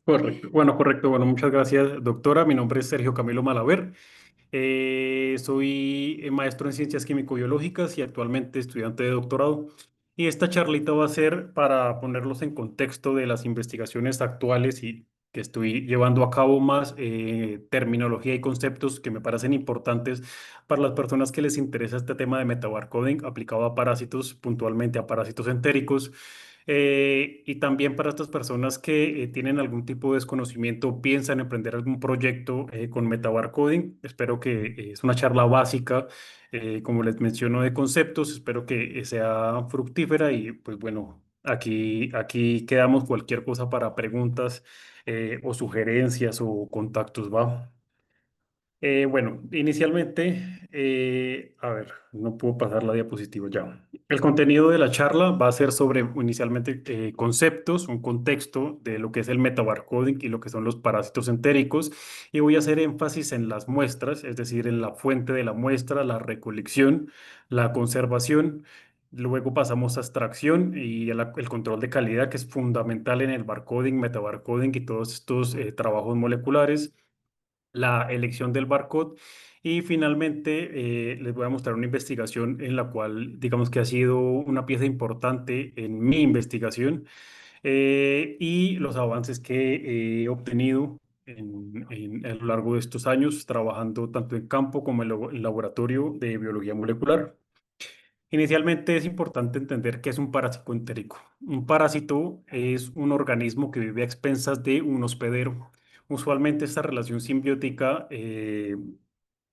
Correcto. Bueno, correcto. Bueno, muchas gracias, doctora. Mi nombre es Sergio Camilo Malaver. Soy maestro en ciencias químico-biológicas y actualmente estudiante de doctorado. Y esta charlita va a ser para ponerlos en contexto de las investigaciones actuales y que estoy llevando a cabo más terminología y conceptos que me parecen importantes para las personas que les interesa este tema de metabarcoding aplicado a parásitos, puntualmente a parásitos entéricos. Y también para estas personas que tienen algún tipo de desconocimiento, o piensan emprender algún proyecto con metabarcoding. Espero que es una charla básica, como les menciono, de conceptos. Espero que sea fructífera y pues bueno, aquí quedamos cualquier cosa para preguntas o sugerencias o contactos, ¿va? Bueno, inicialmente, a ver, no puedo pasar la diapositiva ya. El contenido de la charla va a ser sobre inicialmente conceptos, un contexto de lo que es el metabarcoding y lo que son los parásitos entéricos. Y voy a hacer énfasis en las muestras, es decir, en la fuente de la muestra, la recolección, la conservación. Luego pasamos a extracción y el control de calidad, que es fundamental en el barcoding, metabarcoding y todos estos trabajos moleculares, la elección del barcode y finalmente les voy a mostrar una investigación en la cual digamos que ha sido una pieza importante en mi investigación y los avances que he obtenido a lo largo de estos años trabajando tanto en campo como en laboratorio de biología molecular. Inicialmente es importante entender qué es un parásito entérico. Un parásito es un organismo que vive a expensas de un hospedero. Usualmente esta relación simbiótica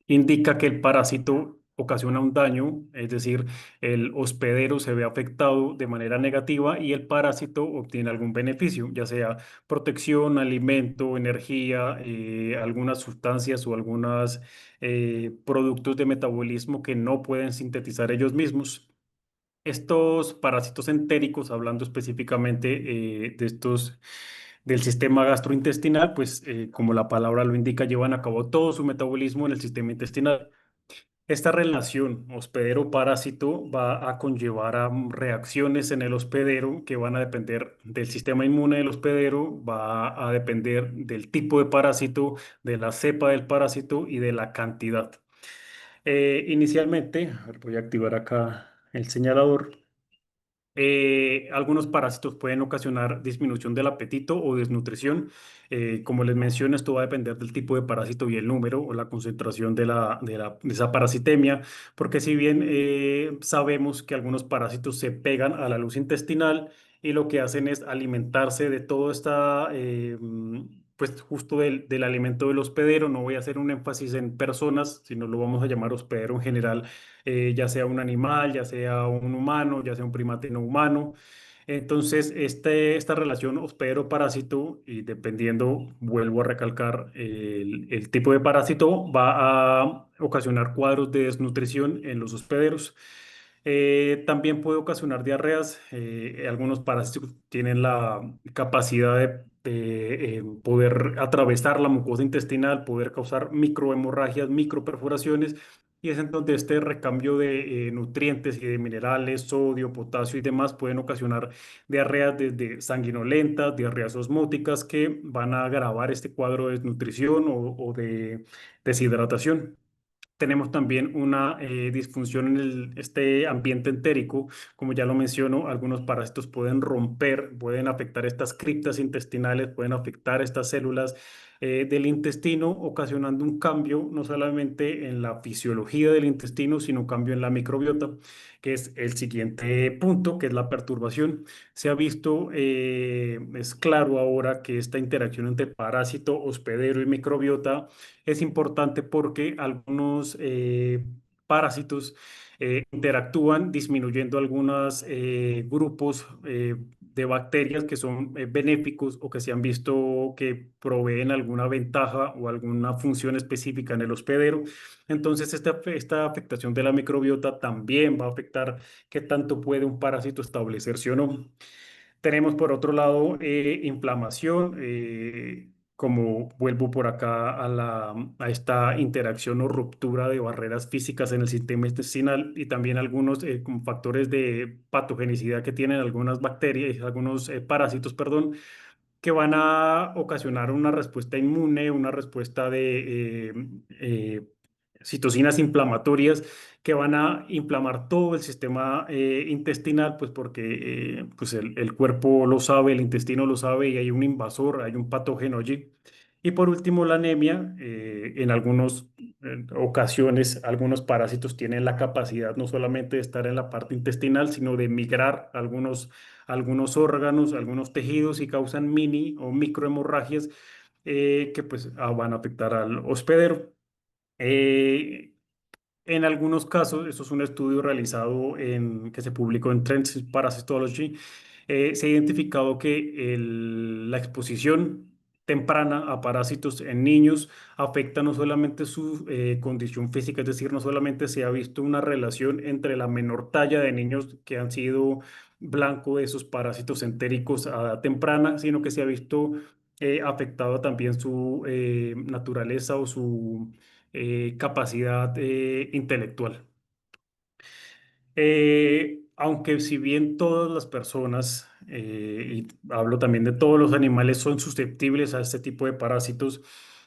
indica que el parásito ocasiona un daño, es decir, el hospedero se ve afectado de manera negativa y el parásito obtiene algún beneficio, ya sea protección, alimento, energía, algunas sustancias o algunos productos de metabolismo que no pueden sintetizar ellos mismos. Estos parásitos entéricos, hablando específicamente de estos del sistema gastrointestinal, pues como la palabra lo indica, llevan a cabo todo su metabolismo en el sistema intestinal. Esta relación hospedero-parásito va a conllevar a reacciones en el hospedero que van a depender del sistema inmune del hospedero, va a depender del tipo de parásito, de la cepa del parásito y de la cantidad. Inicialmente, a ver, voy a activar acá el señalador. Algunos parásitos pueden ocasionar disminución del apetito o desnutrición. Como les menciono, esto va a depender del tipo de parásito y el número o la concentración de esa parasitemia, porque si bien sabemos que algunos parásitos se pegan a la luz intestinal y lo que hacen es alimentarse de todo esta, pues justo del alimento del hospedero. No voy a hacer un énfasis en personas, sino lo vamos a llamar hospedero en general, ya sea un animal, ya sea un humano, ya sea un primate no humano. Entonces, esta relación hospedero-parásito, y dependiendo, vuelvo a recalcar, el tipo de parásito, va a ocasionar cuadros de desnutrición en los hospederos. También puede ocasionar diarreas. Algunos parásitos tienen la capacidad de poder atravesar la mucosa intestinal, poder causar microhemorragias, microperforaciones, y es en donde este recambio de nutrientes y de minerales, sodio, potasio y demás pueden ocasionar diarreas desde sanguinolentas, diarreas osmóticas que van a agravar este cuadro de desnutrición o de deshidratación. Tenemos también una disfunción en este ambiente entérico. Como ya lo menciono, algunos parásitos pueden romper, pueden afectar estas criptas intestinales, pueden afectar estas células del intestino, ocasionando un cambio no solamente en la fisiología del intestino, sino un cambio en la microbiota, que es el siguiente punto, que es la perturbación. Se ha visto, es claro ahora que esta interacción entre parásito, hospedero y microbiota es importante porque algunos parásitos interactúan disminuyendo algunos grupos de bacterias que son benéficos o que se han visto que proveen alguna ventaja o alguna función específica en el hospedero. Entonces, esta afectación de la microbiota también va a afectar qué tanto puede un parásito establecerse o no. Tenemos por otro lado inflamación, como vuelvo por acá a esta interacción o ruptura de barreras físicas en el sistema intestinal y también algunos como factores de patogenicidad que tienen algunas bacterias, algunos parásitos, perdón, que van a ocasionar una respuesta inmune, una respuesta de citocinas inflamatorias que van a inflamar todo el sistema intestinal, pues porque pues el cuerpo lo sabe, el intestino lo sabe y hay un invasor, hay un patógeno allí. Y por último, la anemia. En algunas ocasiones, algunos parásitos tienen la capacidad no solamente de estar en la parte intestinal, sino de migrar a algunos órganos, algunos tejidos y causan mini o microhemorragias que pues van a afectar al hospedero. Eh, en algunos casos, esto es un estudio realizado que se publicó en Trends Parasitology, se ha identificado que la exposición temprana a parásitos en niños afecta no solamente su condición física, es decir, no solamente se ha visto una relación entre la menor talla de niños que han sido blanco de esos parásitos entéricos a edad temprana, sino que se ha visto afectado también su naturaleza o su capacidad intelectual. Aunque si bien todas las personas, y hablo también de todos los animales, son susceptibles a este tipo de parásitos,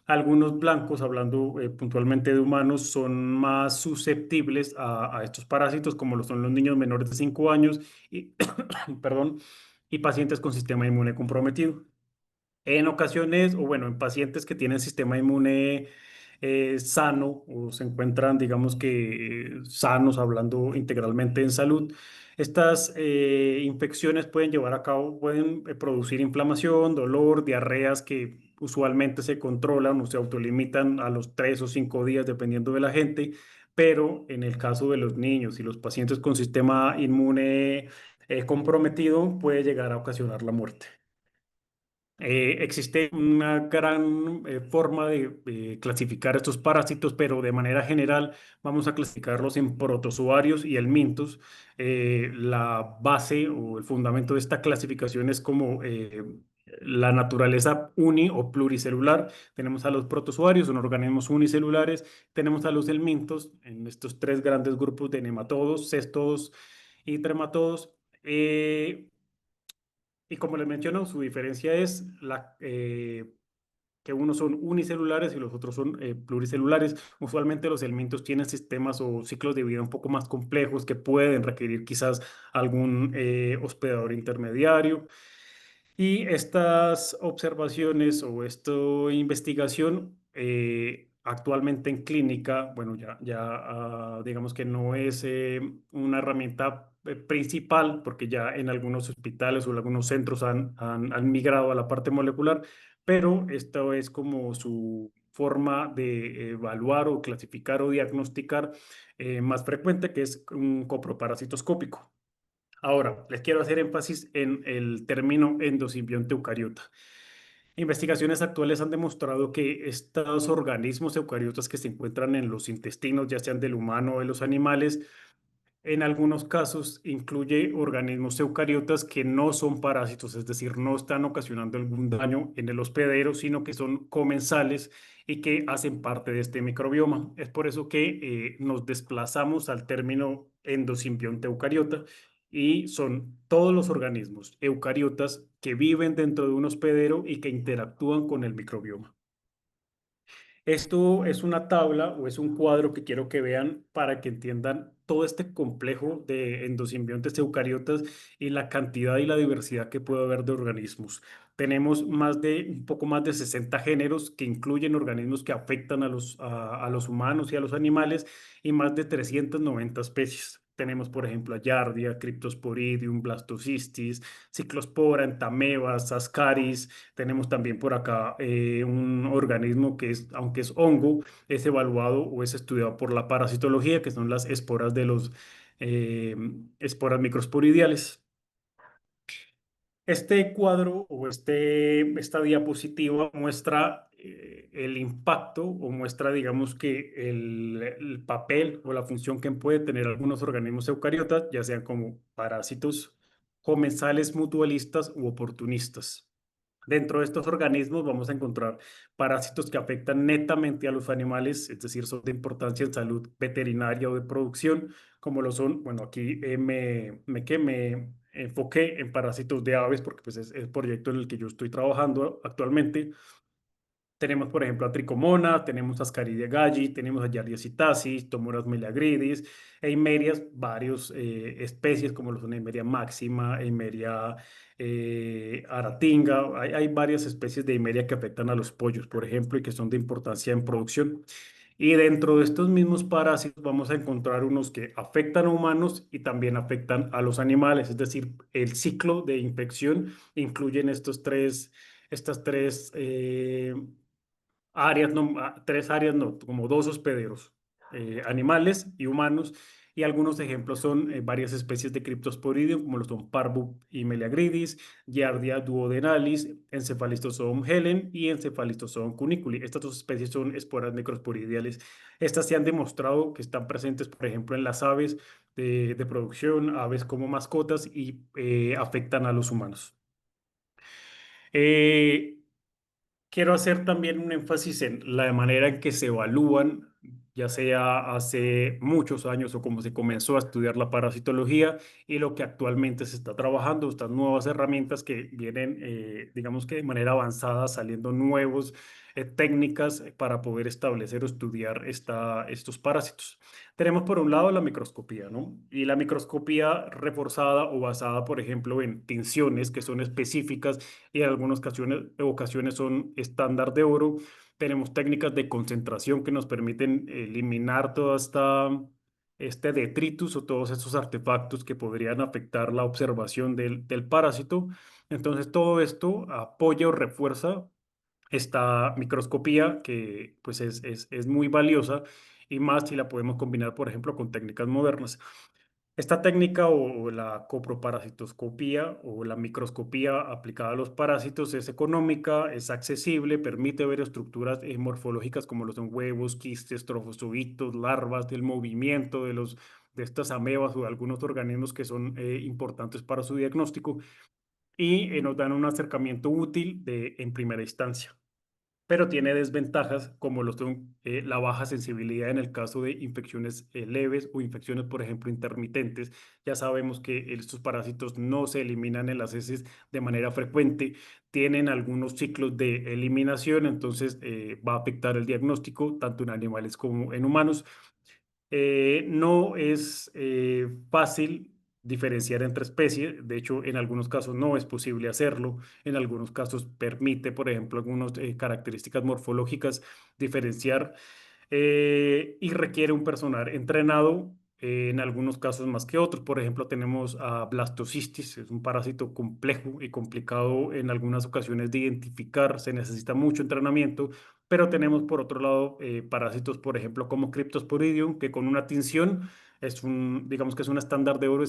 algunos blancos, hablando puntualmente de humanos, son más susceptibles a estos parásitos, como lo son los niños menores de 5 años y, perdón, y pacientes con sistema inmune comprometido. En ocasiones, o bueno, en pacientes que tienen sistema inmune sano o se encuentran, digamos que sanos, hablando integralmente en salud, estas infecciones pueden llevar a cabo, pueden producir inflamación, dolor, diarreas que usualmente se controlan o se autolimitan a los 3 o 5 días, dependiendo de la gente, pero en el caso de los niños y los pacientes con sistema inmune comprometido, puede llegar a ocasionar la muerte. Existe una gran forma de clasificar estos parásitos, pero de manera general vamos a clasificarlos en protozoarios y helmintos. La base o el fundamento de esta clasificación es como la naturaleza uni o pluricelular. Tenemos a los protozoarios, son organismos unicelulares. Tenemos a los helmintos en estos tres grandes grupos de nematodos, cestodos y trematodos. Y como les menciono, su diferencia es que unos son unicelulares y los otros son pluricelulares. Usualmente los elementos tienen sistemas o ciclos de vida un poco más complejos que pueden requerir quizás algún hospedador intermediario. Y estas observaciones o esta investigación actualmente en clínica, bueno, digamos que no es una herramienta principal porque ya en algunos hospitales o en algunos centros han migrado a la parte molecular, pero esto es como su forma de evaluar o clasificar o diagnosticar más frecuente, que es un coproparasitoscópico. Ahora, les quiero hacer énfasis en el término endosimbionte eucariota. Investigaciones actuales han demostrado que estos organismos eucariotas que se encuentran en los intestinos, ya sean del humano o de los animales, en algunos casos incluye organismos eucariotas que no son parásitos, es decir, no están ocasionando algún daño en el hospedero, sino que son comensales y que hacen parte de este microbioma. Es por eso que nos desplazamos al término endosimbionte eucariota y son todos los organismos eucariotas que viven dentro de un hospedero y que interactúan con el microbioma. Esto es una tabla o es un cuadro que quiero que vean para que entiendan todo este complejo de endosimbiontes eucariotas y la cantidad y la diversidad que puede haber de organismos. Tenemos un poco más de 60 géneros que incluyen organismos que afectan a los humanos y a los animales y más de 390 especies. Tenemos, por ejemplo, a Giardia, Cryptosporidium, Blastocystis, Ciclospora, Entamebas, Ascaris. Tenemos también por acá un organismo que es, aunque es hongo, es evaluado o es estudiado por la parasitología, que son las esporas de los eh, esporas microsporidiales. Este cuadro o esta diapositiva muestra el impacto o muestra, digamos que el papel o la función que puede tener algunos organismos eucariotas, ya sean como parásitos, comensales mutualistas u oportunistas. Dentro de estos organismos vamos a encontrar parásitos que afectan netamente a los animales, es decir, son de importancia en salud veterinaria o de producción, como lo son, bueno, aquí enfoque en parásitos de aves, porque pues, es el proyecto en el que yo estoy trabajando actualmente. Tenemos, por ejemplo, a Tricomona, tenemos a Ascaridia galli, tenemos a Giardia psittacis, Tomuras meleagridis, Eimerias, varios especies como lo son Eimeria máxima, Eimeria aratinga. Hay varias especies de Eimeria que afectan a los pollos, por ejemplo, y que son de importancia en producción. Y dentro de estos mismos parásitos vamos a encontrar unos que afectan a humanos y también afectan a los animales, es decir, el ciclo de infección incluyen estas tres áreas, no, tres áreas, no, como dos hospederos, animales y humanos. Y algunos ejemplos son varias especies de Cryptosporidium, como lo son Parvu y Meleagridis, Giardia duodenalis, Encephalistozoon helen y Encephalistozoon cuniculi. Estas dos especies son esporas necrosporidiales. Estas se han demostrado que están presentes, por ejemplo, en las aves de producción, aves como mascotas y afectan a los humanos. Eh, Quiero hacer también un énfasis en la manera en que se evalúan, ya sea hace muchos años o como se comenzó a estudiar la parasitología y lo que actualmente se está trabajando, estas nuevas herramientas que vienen, digamos que de manera avanzada, saliendo nuevos técnicas para poder establecer o estudiar estos parásitos. Tenemos por un lado la microscopía, ¿no? Y la microscopía reforzada o basada, por ejemplo, en tinciones que son específicas y en algunas ocasiones son estándar de oro. Tenemos técnicas de concentración que nos permiten eliminar este detritus o todos estos artefactos que podrían afectar la observación del parásito. Entonces, todo esto apoya o refuerza esta microscopía que pues es muy valiosa y más si la podemos combinar, por ejemplo, con técnicas modernas. Esta técnica o la coproparasitoscopía o la microscopía aplicada a los parásitos es económica, es accesible, permite ver estructuras morfológicas como lo son huevos, quistes, trofozoitos, larvas, del movimiento de estas amebas o de algunos organismos que son importantes para su diagnóstico y nos dan un acercamiento útil en primera instancia, pero tiene desventajas como lo son la baja sensibilidad en el caso de infecciones leves o infecciones, por ejemplo, intermitentes. Ya sabemos que estos parásitos no se eliminan en las heces de manera frecuente, tienen algunos ciclos de eliminación, entonces va a afectar el diagnóstico tanto en animales como en humanos. No es fácil diferenciar entre especies, de hecho en algunos casos no es posible hacerlo, en algunos casos permite, por ejemplo, algunas características morfológicas diferenciar y requiere un personal entrenado. En algunos casos más que otros. Por ejemplo, tenemos a blastocystis, es un parásito complejo y complicado en algunas ocasiones de identificar, se necesita mucho entrenamiento, pero tenemos por otro lado parásitos, por ejemplo, como Cryptosporidium, que con una tinción digamos que es un estándar de oro,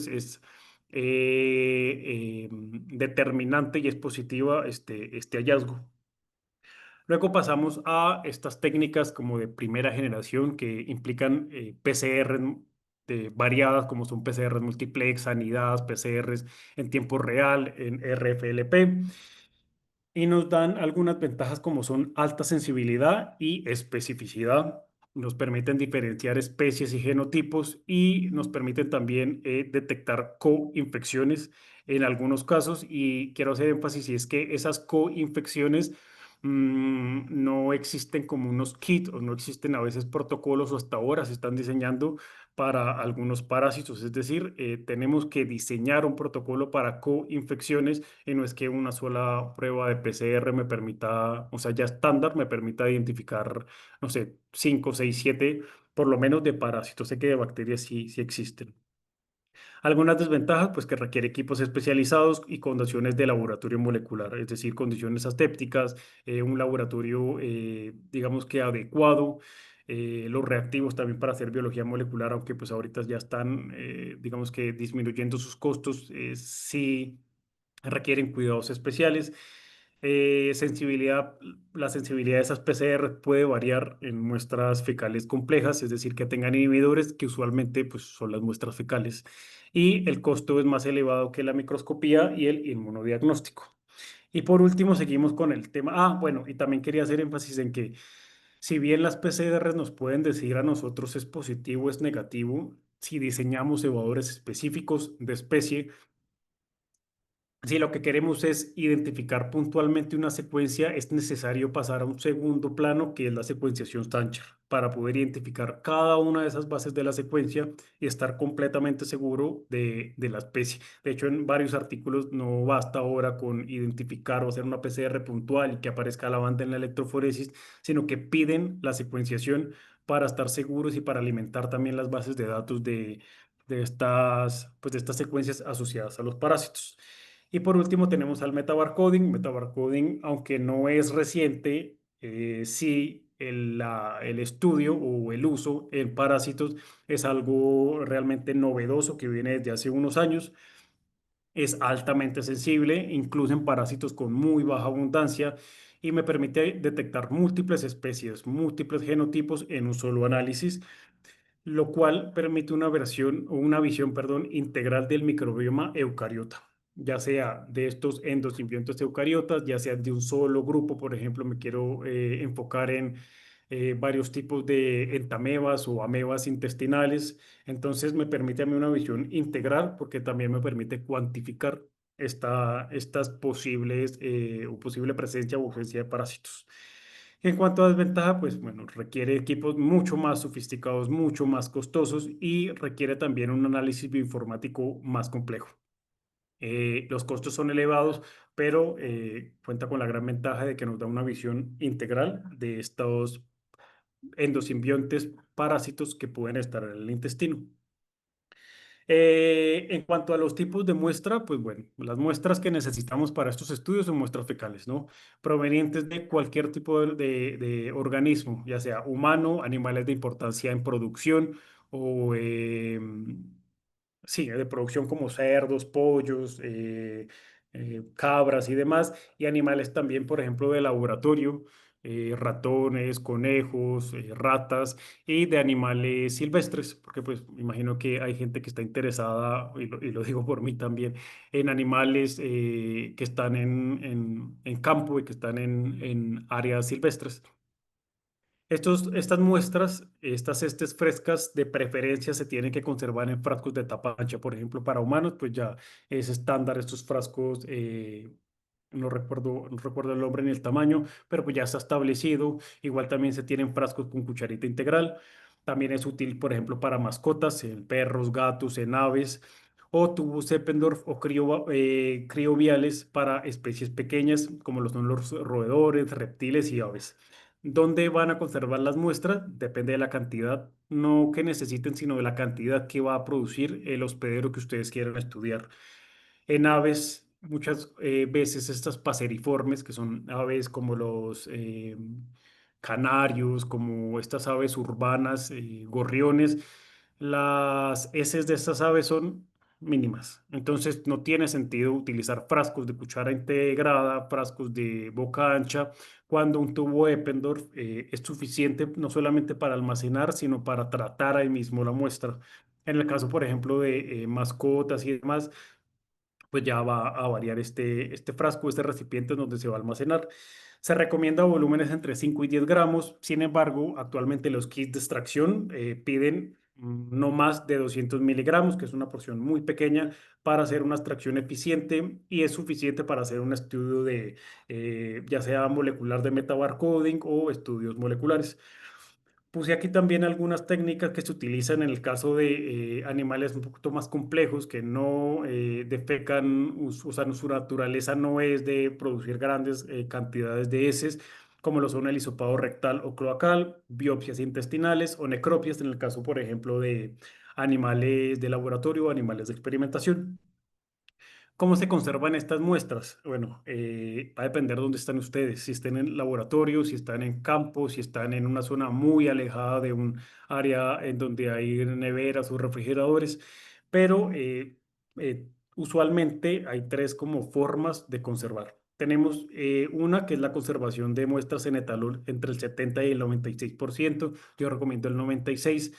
determinante y es positiva este hallazgo. Luego pasamos a estas técnicas como de primera generación que implican PCR variadas, como son PCR multiplex, sanidades, PCRs en tiempo real, en RFLP, y nos dan algunas ventajas como son alta sensibilidad y especificidad. Nos permiten diferenciar especies y genotipos y nos permiten también detectar coinfecciones en algunos casos. Y quiero hacer énfasis y es que esas coinfecciones no existen como unos kits o no existen a veces protocolos o hasta ahora se están diseñando para algunos parásitos. Es decir, tenemos que diseñar un protocolo para coinfecciones y no es que una sola prueba de PCR me permita, o sea, ya estándar me permita identificar, no sé, 5, 6, 7, por lo menos de parásitos. Sé que de bacterias sí existen. Algunas desventajas, pues que requiere equipos especializados y condiciones de laboratorio molecular, es decir, condiciones asépticas, un laboratorio, digamos que adecuado, los reactivos también para hacer biología molecular, aunque pues ahorita ya están, digamos que disminuyendo sus costos, sí requieren cuidados especiales. Sensibilidad, la sensibilidad de esas PCR puede variar en muestras fecales complejas, es decir, que tengan inhibidores, que usualmente pues, son las muestras fecales. Y el costo es más elevado que la microscopía y el inmunodiagnóstico. Y por último, seguimos con el tema. Bueno, y también quería hacer énfasis en que si bien las PCR nos pueden decir a nosotros es positivo o es negativo, si diseñamos evadores específicos de especie, Si lo que queremos es identificar puntualmente una secuencia, es necesario pasar a un segundo plano, que es la secuenciación Sanger, para poder identificar cada una de esas bases de la secuencia y estar completamente seguro de la especie. De hecho, en varios artículos no basta ahora con identificar o hacer una PCR puntual y que aparezca la banda en la electroforesis, sino que piden la secuenciación para estar seguros y para alimentar también las bases de datos de estas secuencias asociadas a los parásitos. Y por último tenemos al metabarcoding. Metabarcoding, aunque no es reciente, sí el estudio o el uso en parásitos es algo realmente novedoso que viene desde hace unos años. Es altamente sensible, incluso en parásitos con muy baja abundancia, y me permite detectar múltiples especies, múltiples genotipos en un solo análisis, lo cual permite una versión o una visión, perdón, integral del microbioma eucariota, ya sea de estos endosimbiontes eucariotas, ya sea de un solo grupo. Por ejemplo, me quiero enfocar en varios tipos de entamebas o amebas intestinales. Entonces me permite a mí una visión integral, porque también me permite cuantificar estas posibles o posible presencia o ausencia de parásitos. En cuanto a desventaja, pues bueno, requiere equipos mucho más sofisticados, mucho más costosos, y requiere también un análisis bioinformático más complejo. Los costos son elevados, pero cuenta con la gran ventaja de que nos da una visión integral de estos endosimbiontes parásitos que pueden estar en el intestino. En cuanto a los tipos de muestra, pues bueno, las muestras que necesitamos para estos estudios son muestras fecales, ¿no? Provenientes de cualquier tipo de organismo, ya sea humano, animales de importancia en producción o sí, de producción como cerdos, pollos, cabras y demás, y animales también, por ejemplo, de laboratorio, ratones, conejos, ratas, y de animales silvestres, porque pues me imagino que hay gente que está interesada, y lo digo por mí también, en animales que están en campo y que están en áreas silvestres. Estas muestras, estas heces frescas, de preferencia se tienen que conservar en frascos de tapa ancha. Por ejemplo, para humanos, pues ya es estándar estos frascos, no recuerdo el nombre ni el tamaño, pero pues ya está establecido. Igual también se tienen frascos con cucharita integral. También es útil, por ejemplo, para mascotas, en perros, gatos, en aves, o tubos Eppendorf o crioviales para especies pequeñas, como lo son los roedores, reptiles y aves. ¿Dónde van a conservar las muestras? Depende de la cantidad, no que necesiten, sino de la cantidad que va a producir el hospedero que ustedes quieran estudiar. En aves, muchas veces estas paseriformes, que son aves como los canarios, como estas aves urbanas, gorriones, las heces de estas aves son mínimas. Entonces no tiene sentido utilizar frascos de cuchara integrada, frascos de boca ancha, cuando un tubo Eppendorf es suficiente no solamente para almacenar, sino para tratar ahí mismo la muestra. En el caso, por ejemplo, de mascotas y demás, pues ya va a variar este frasco, este recipiente en donde se va a almacenar. Se recomienda volúmenes entre 5 y 10 gramos. Sin embargo, actualmente los kits de extracción piden no más de 200 miligramos, que es una porción muy pequeña para hacer una extracción eficiente, y es suficiente para hacer un estudio de ya sea molecular de metabarcoding o estudios moleculares. Puse aquí también algunas técnicas que se utilizan en el caso de animales un poquito más complejos que no defecan, o sea, su naturaleza no es de producir grandes cantidades de heces, como lo son el hisopado rectal o cloacal, biopsias intestinales o necropias en el caso, por ejemplo, de animales de laboratorio o animales de experimentación. ¿Cómo se conservan estas muestras? Bueno, va a depender de dónde están ustedes, si están en laboratorio, si están en campo, si están en una zona muy alejada de un área en donde hay neveras o refrigeradores, pero usualmente hay tres como formas de conservar. Tenemos una que es la conservación de muestras en etalón entre el 70 y el 96%. Yo recomiendo el 96%.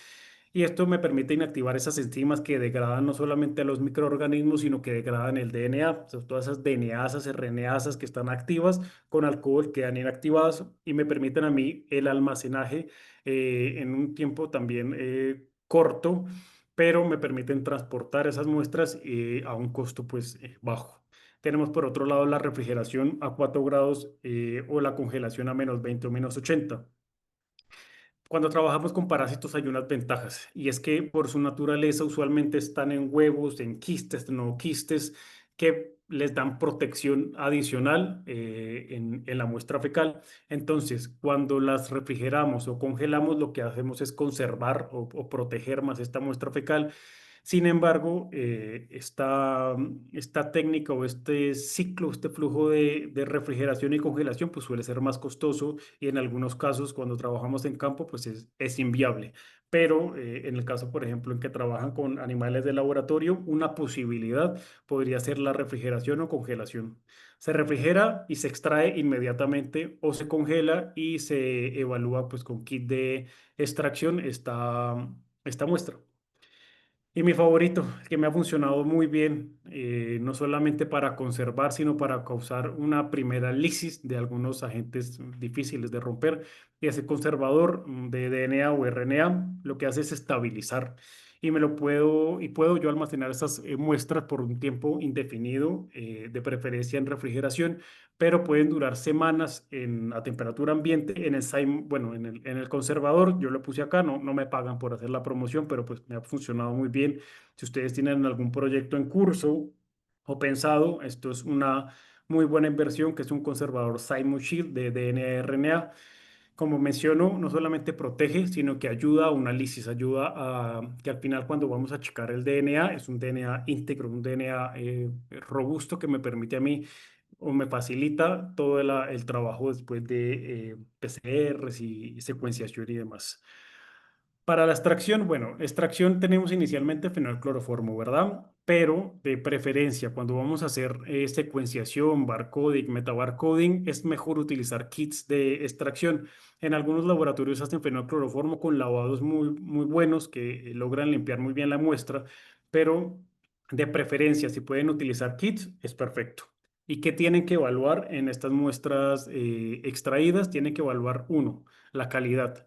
Y esto me permite inactivar esas enzimas que degradan no solamente a los microorganismos, sino que degradan el DNA. O sea, todas esas DNAsas, RNAsas que están activas con alcohol quedan inactivadas, y me permiten a mí el almacenaje en un tiempo también corto, pero me permiten transportar esas muestras a un costo pues bajo. Tenemos por otro lado la refrigeración a 4 grados o la congelación a -20 o -80. Cuando trabajamos con parásitos hay unas ventajas y es que por su naturaleza usualmente están en huevos, en quistes, no quistes, que les dan protección adicional en la muestra fecal. Entonces, cuando las refrigeramos o congelamos, lo que hacemos es conservar o proteger más esta muestra fecal. Sin embargo, esta técnica o este ciclo, este flujo de refrigeración y congelación, pues suele ser más costoso y en algunos casos cuando trabajamos en campo, pues es inviable. Pero en el caso, por ejemplo, en que trabajan con animales de laboratorio, una posibilidad podría ser la refrigeración o congelación. Se refrigera y se extrae inmediatamente o se congela y se evalúa pues con kit de extracción esta muestra. Y mi favorito, que me ha funcionado muy bien, no solamente para conservar, sino para causar una primera lisis de algunos agentes difíciles de romper. Y ese conservador de DNA o RNA lo que hace es estabilizar. Y puedo yo almacenar esas muestras por un tiempo indefinido, de preferencia en refrigeración, pero pueden durar semanas a temperatura ambiente. Bueno, en el conservador, yo lo puse acá, no me pagan por hacer la promoción, pero pues me ha funcionado muy bien. Si ustedes tienen algún proyecto en curso o pensado, esto es una muy buena inversión, que es un conservador Simon Shield de DNA-RNA. Como menciono, no solamente protege, sino que ayuda a una lisis, ayuda a que al final cuando vamos a checar el DNA, es un DNA íntegro, un DNA robusto que me permite a mí o me facilita todo el trabajo después de PCRs y secuenciación y demás. Para la extracción, bueno, extracción tenemos inicialmente fenolcloroformo, ¿verdad? Pero de preferencia, cuando vamos a hacer secuenciación, barcoding, metabarcoding, es mejor utilizar kits de extracción. En algunos laboratorios hacen fenolcloroformo con lavados muy, muy buenos que logran limpiar muy bien la muestra, pero de preferencia, si pueden utilizar kits, es perfecto. ¿Y qué tienen que evaluar en estas muestras extraídas? Tienen que evaluar, uno, la calidad.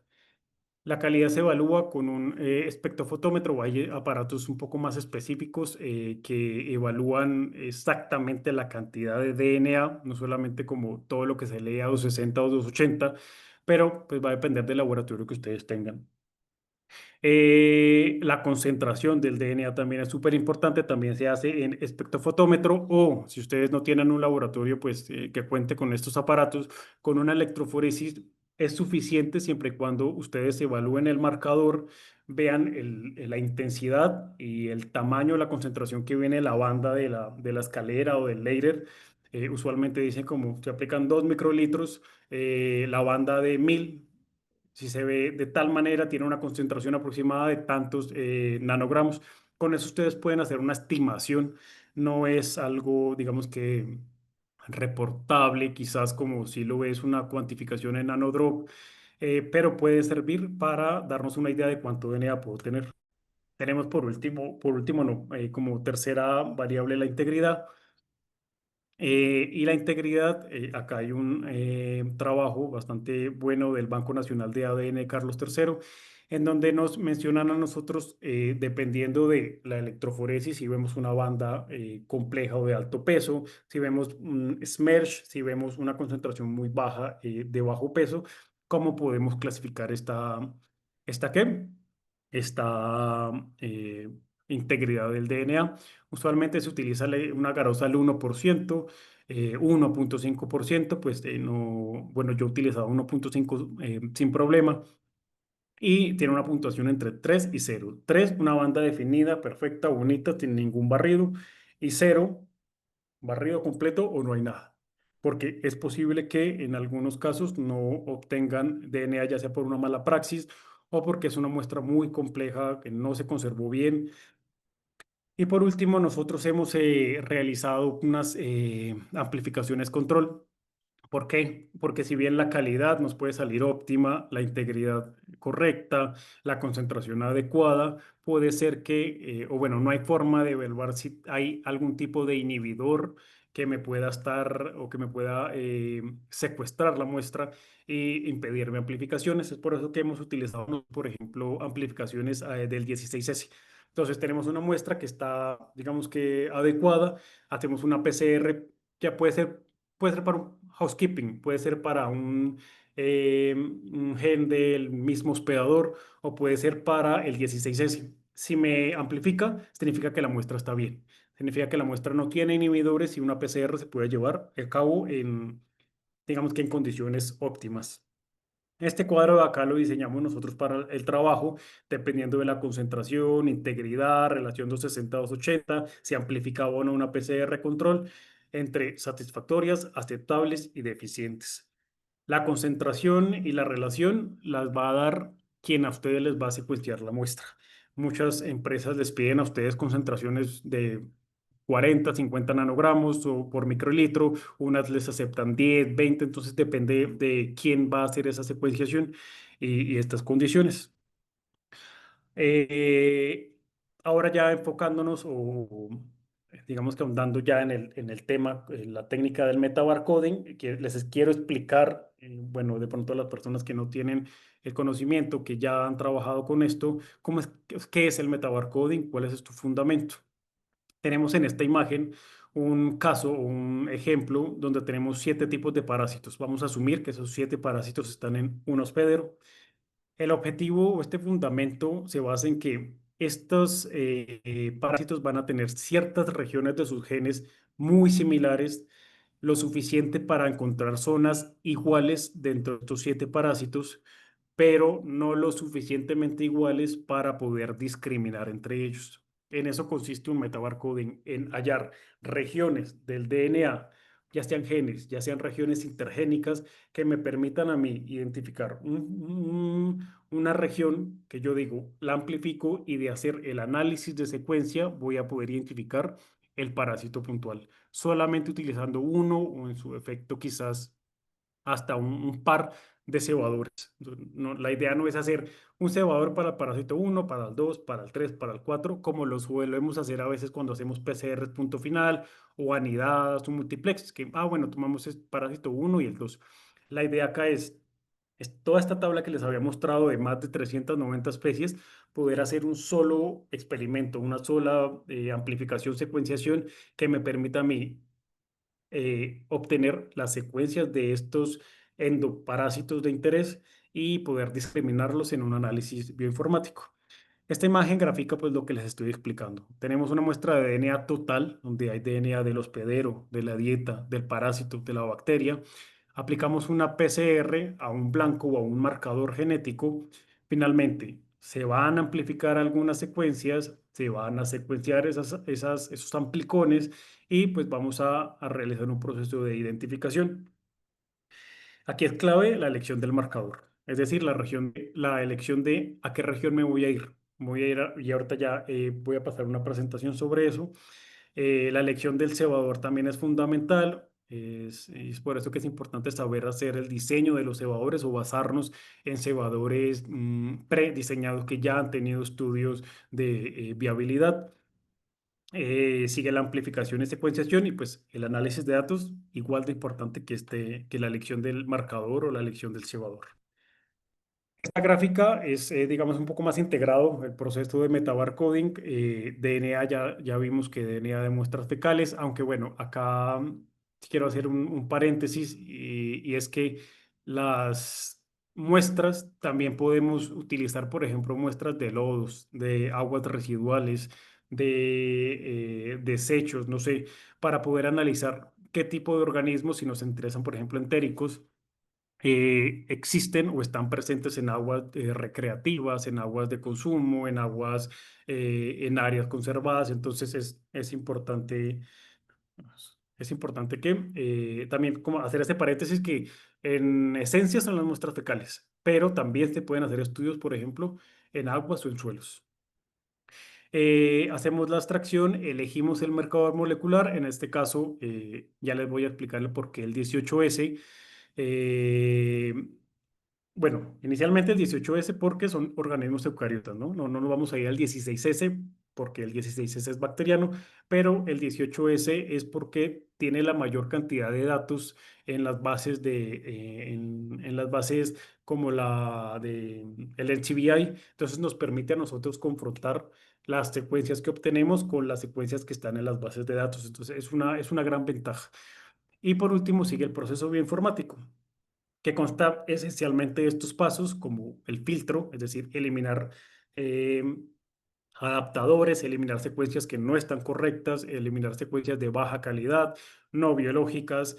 La calidad se evalúa con un espectrofotómetro o hay aparatos un poco más específicos que evalúan exactamente la cantidad de DNA, no solamente como todo lo que se lee a 260 o 280, pero pues va a depender del laboratorio que ustedes tengan. La concentración del DNA también es súper importante, también se hace en espectrofotómetro o si ustedes no tienen un laboratorio pues que cuente con estos aparatos, con una electroforesis es suficiente siempre y cuando ustedes evalúen el marcador, vean la intensidad y el tamaño, la concentración que viene de la banda de la escalera o del láser. Usualmente dicen como se aplican 2 microlitros, la banda de 1000. Si se ve de tal manera, tiene una concentración aproximada de tantos nanogramos. Con eso ustedes pueden hacer una estimación. No es algo, digamos que reportable, quizás como si lo ves una cuantificación en nanodrop, pero puede servir para darnos una idea de cuánto DNA puedo tener. Tenemos por último, no, como tercera variable la integridad. Y la integridad, acá hay un trabajo bastante bueno del Banco Nacional de ADN Carlos III, en donde nos mencionan a nosotros, dependiendo de la electroforesis, si vemos una banda compleja o de alto peso, si vemos un SMERSH, si vemos una concentración muy baja de bajo peso, ¿cómo podemos clasificar esta qué? Esta integridad del DNA. Usualmente se utiliza una garosa al 1%, 1,5%, pues no, bueno, yo he utilizado 1,5 sin problema y tiene una puntuación entre 3 y 0. 3, una banda definida, perfecta, bonita, sin ningún barrido, y 0, barrido completo o no hay nada. Porque es posible que en algunos casos no obtengan DNA, ya sea por una mala praxis o porque es una muestra muy compleja que no se conservó bien. Y por último, nosotros hemos realizado unas amplificaciones control. ¿Por qué? Porque si bien la calidad nos puede salir óptima, la integridad correcta, la concentración adecuada, puede ser que, o bueno, no hay forma de evaluar si hay algún tipo de inhibidor que me pueda estar o que me pueda secuestrar la muestra e impedirme amplificaciones. Es por eso que hemos utilizado, por ejemplo, amplificaciones del 16S. Entonces tenemos una muestra que está, digamos que adecuada, hacemos una PCR ya puede ser para un housekeeping, puede ser para un gen del mismo hospedador o puede ser para el 16S. Si me amplifica, significa que la muestra está bien. Significa que la muestra no tiene inhibidores y una PCR se puede llevar a cabo digamos que en condiciones óptimas. Este cuadro de acá lo diseñamos nosotros para el trabajo, dependiendo de la concentración, integridad, relación 260-280, si amplificaba o no una PCR control, entre satisfactorias, aceptables y deficientes. La concentración y la relación las va a dar quien a ustedes les va a secuenciar la muestra. Muchas empresas les piden a ustedes concentraciones de 40, 50 nanogramos o por microlitro, unas les aceptan 10, 20, entonces depende de quién va a hacer esa secuenciación y estas condiciones. Eh, Ahora ya enfocándonos o digamos que ahondando ya en el tema, la técnica del metabarcoding, que les quiero explicar, bueno, de pronto a las personas que no tienen el conocimiento, que ya han trabajado con esto, qué es el metabarcoding, cuál es su fundamento. Tenemos en esta imagen un caso, un ejemplo donde tenemos 7 tipos de parásitos. Vamos a asumir que esos 7 parásitos están en un hospedero. El objetivo o este fundamento se basa en que estos parásitos van a tener ciertas regiones de sus genes muy similares, lo suficiente para encontrar zonas iguales dentro de estos 7 parásitos, pero no lo suficientemente iguales para poder discriminar entre ellos. En eso consiste un metabarcoding, en hallar regiones del DNA, ya sean genes, ya sean regiones intergénicas, que me permitan a mí identificar una región que yo digo, la amplifico y de hacer el análisis de secuencia voy a poder identificar el parásito puntual, solamente utilizando uno o en su efecto quizás hasta un par de cebadores. La idea no es hacer un cebador para el parásito uno, para el 2, para el 3, para el 4, como lo solemos hacer a veces cuando hacemos PCR punto final o anidadas o multiplex, que, bueno, tomamos el parásito uno y el 2. La idea acá es toda esta tabla que les había mostrado de más de 390 especies, poder hacer un solo experimento, una sola amplificación, secuenciación que me permita a mí obtener las secuencias de estos endoparásitos de interés y poder discriminarlos en un análisis bioinformático. Esta imagen grafica pues lo que les estoy explicando. Tenemos una muestra de DNA total, donde hay DNA del hospedero, de la dieta, del parásito, de la bacteria. Aplicamos una PCR a un blanco o a un marcador genético. Finalmente, se van a amplificar algunas secuencias, se van a secuenciar esos amplicones y pues vamos a realizar un proceso de identificación. Aquí es clave la elección del marcador, es decir, la elección de a qué región me voy a ir. Y ahorita ya voy a pasar una presentación sobre eso. La elección del cebador también es fundamental. Es por eso que es importante saber hacer el diseño de los cebadores o basarnos en cebadores prediseñados que ya han tenido estudios de viabilidad. Sigue la amplificación y secuenciación y pues el análisis de datos igual de importante que la elección del marcador o la elección del cebador. Esta gráfica es, digamos, un poco más integrado el proceso de metabarcoding. DNA, ya vimos que DNA de muestras fecales, aunque bueno, acá quiero hacer un paréntesis y es que las muestras también podemos utilizar, por ejemplo, muestras de lodos, de aguas residuales, de desechos, no sé, para poder analizar qué tipo de organismos, si nos interesan, por ejemplo, entéricos existen o están presentes en aguas recreativas, en aguas de consumo, en aguas, en áreas conservadas. Entonces es importante que también como hacer este paréntesis que en esencia son las muestras fecales, pero también se pueden hacer estudios, por ejemplo, en aguas o en suelos. Hacemos la extracción, elegimos el marcador molecular, en este caso ya les voy a explicarle por qué el 18S. Eh, bueno, inicialmente el 18S porque son organismos eucariotas, ¿no? No nos vamos a ir al 16S porque el 16S es bacteriano, pero el 18S es porque tiene la mayor cantidad de datos en las bases en las bases como la de el NCBI. Entonces nos permite a nosotros confrontar las secuencias que obtenemos con las secuencias que están en las bases de datos. Entonces es una gran ventaja. Y por último sigue el proceso bioinformático, que consta esencialmente de estos pasos como el filtro, es decir, eliminar eh, adaptadores, eliminar secuencias que no están correctas, eliminar secuencias de baja calidad, no biológicas.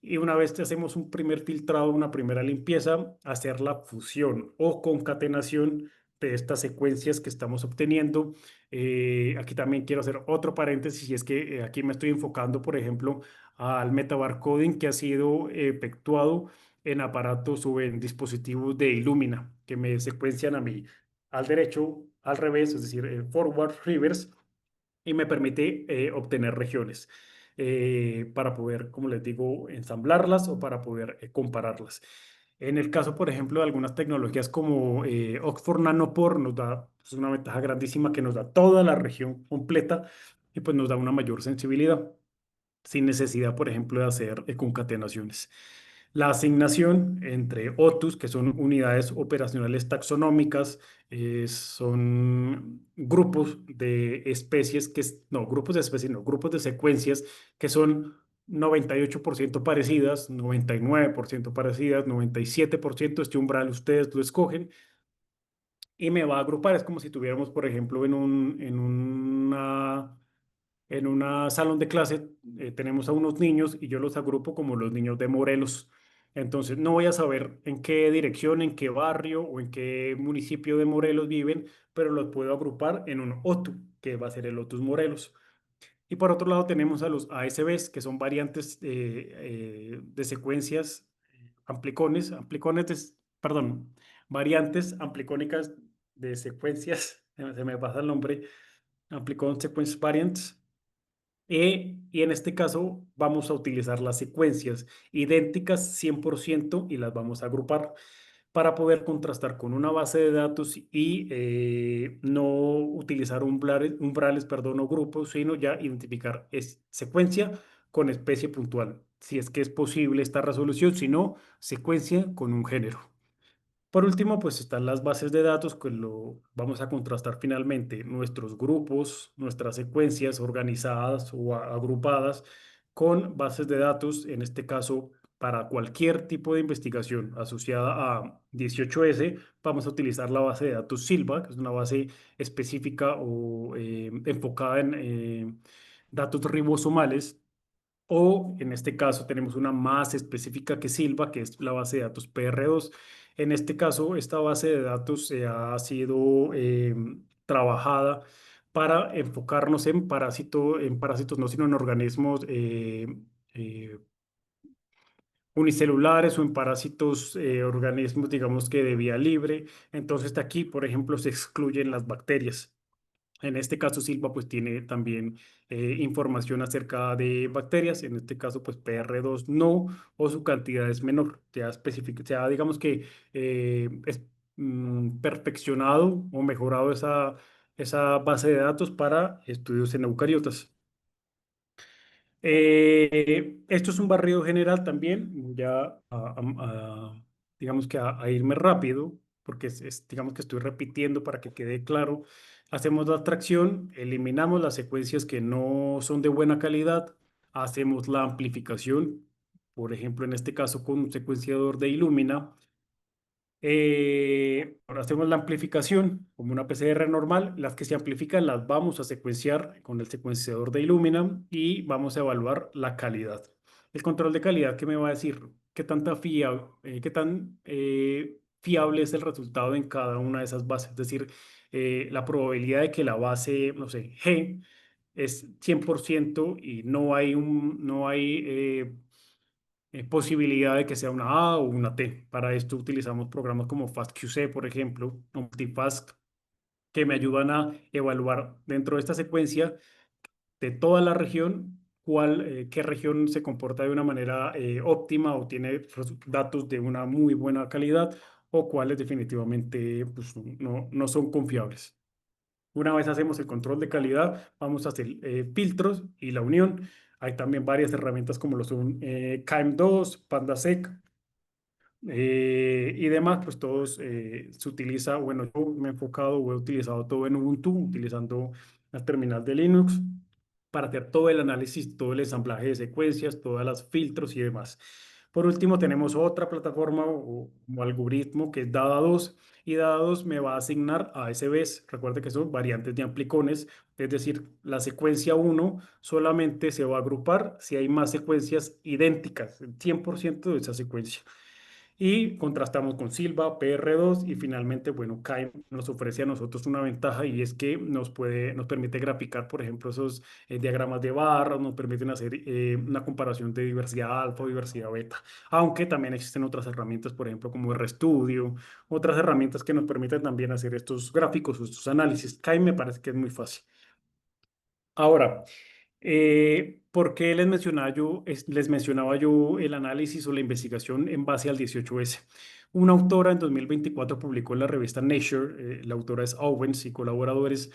Y una vez que hacemos un primer filtrado, una primera limpieza, hacer la fusión o concatenación de estas secuencias que estamos obteniendo. Aquí también quiero hacer otro paréntesis y es que aquí me estoy enfocando, por ejemplo, al metabarcoding que ha sido efectuado en aparatos o en dispositivos de Illumina, que me secuencian a mí al derecho, al revés, es decir, forward, reverse, y me permite obtener regiones para poder, como les digo, ensamblarlas o para poder compararlas. En el caso, por ejemplo, de algunas tecnologías como Oxford Nanopore, nos da es una ventaja grandísima que nos da toda la región completa y pues nos da una mayor sensibilidad sin necesidad, por ejemplo, de hacer concatenaciones. La asignación entre OTUs, que son unidades operacionales taxonómicas, son grupos de especies no, grupos de especies, no, grupos de secuencias que son 98% parecidas, 99% parecidas, 97%. Este umbral ustedes lo escogen y me va a agrupar. Es como si tuviéramos, por ejemplo, en una salón de clase tenemos a unos niños y yo los agrupo como los niños de Morelos. Entonces no voy a saber en qué dirección, en qué barrio o en qué municipio de Morelos viven, pero los puedo agrupar en un OTU, que va a ser el Otus Morelos. Y por otro lado tenemos a los ASBs, que son variantes de secuencias, perdón, variantes amplicónicas de secuencias, se me pasa el nombre, amplicon sequence variants. Y en este caso vamos a utilizar las secuencias idénticas 100% y las vamos a agrupar para poder contrastar con una base de datos y no utilizar umbrales, perdón, o grupos, sino ya identificar secuencia con especie puntual, si es que es posible esta resolución, si no, secuencia con un género. Por último, pues están las bases de datos que lo vamos a contrastar finalmente nuestros grupos, nuestras secuencias organizadas o agrupadas con bases de datos, en este caso para cualquier tipo de investigación asociada a 18S, vamos a utilizar la base de datos Silva, que es una base específica o enfocada en datos ribosomales. O en este caso tenemos una más específica que Silva, que es la base de datos PR2. En este caso, esta base de datos ha sido trabajada para enfocarnos en parásitos no, sino en organismos eh, unicelulares o en parásitos, organismos, digamos que de vía libre. Entonces, de aquí, por ejemplo, se excluyen las bacterias. En este caso, Silva pues tiene también información acerca de bacterias, en este caso pues PR2 no, o su cantidad es menor, ya específico, ya digamos que es perfeccionado o mejorado esa base de datos para estudios en eucariotas. Esto es un barrido general también, ya digamos que a irme rápido, porque digamos que estoy repitiendo para que quede claro. Hacemos la extracción, eliminamos las secuencias que no son de buena calidad, hacemos la amplificación, por ejemplo, en este caso con un secuenciador de Illumina. Ahora hacemos la amplificación como una PCR normal. Las que se amplifican las vamos a secuenciar con el secuenciador de Illumina y vamos a evaluar la calidad. El control de calidad que me va a decir qué tan fiable es el resultado en cada una de esas bases. Es decir, la probabilidad de que la base, no sé, G es 100% y no hay posibilidad de que sea una A o una T. Para esto utilizamos programas como FastQC, por ejemplo, o Multifast, que me ayudan a evaluar dentro de esta secuencia de toda la región qué región se comporta de una manera óptima o tiene datos de una muy buena calidad o cuáles definitivamente pues, no son confiables. Una vez hacemos el control de calidad, vamos a hacer filtros y la unión. Hay también varias herramientas como lo son KM2, PandaSec y demás, pues todos se utiliza, bueno, yo me he enfocado o he utilizado todo en Ubuntu, utilizando la terminal de Linux. para hacer todo el análisis, todo el ensamblaje de secuencias, todas las filtros y demás. Por último, tenemos otra plataforma o algoritmo que es Dada2 y Dada2 me va a asignar ASBs. Recuerde que son variantes de amplicones, es decir, la secuencia uno solamente se va a agrupar si hay más secuencias idénticas, el 100% de esa secuencia. Y contrastamos con Silva, PR2 y finalmente, bueno, KIME nos ofrece a nosotros una ventaja y es que nos permite graficar, por ejemplo, esos diagramas de barras, nos permiten hacer una comparación de diversidad alfa o diversidad beta, aunque también existen otras herramientas, por ejemplo, como RStudio, otras herramientas que nos permiten también hacer estos gráficos o estos análisis. KIME me parece que es muy fácil. Ahora, ¿por qué les mencionaba yo el análisis o la investigación en base al 18S? Una autora en 2024 publicó en la revista Nature, la autora es Owens y colaboradores,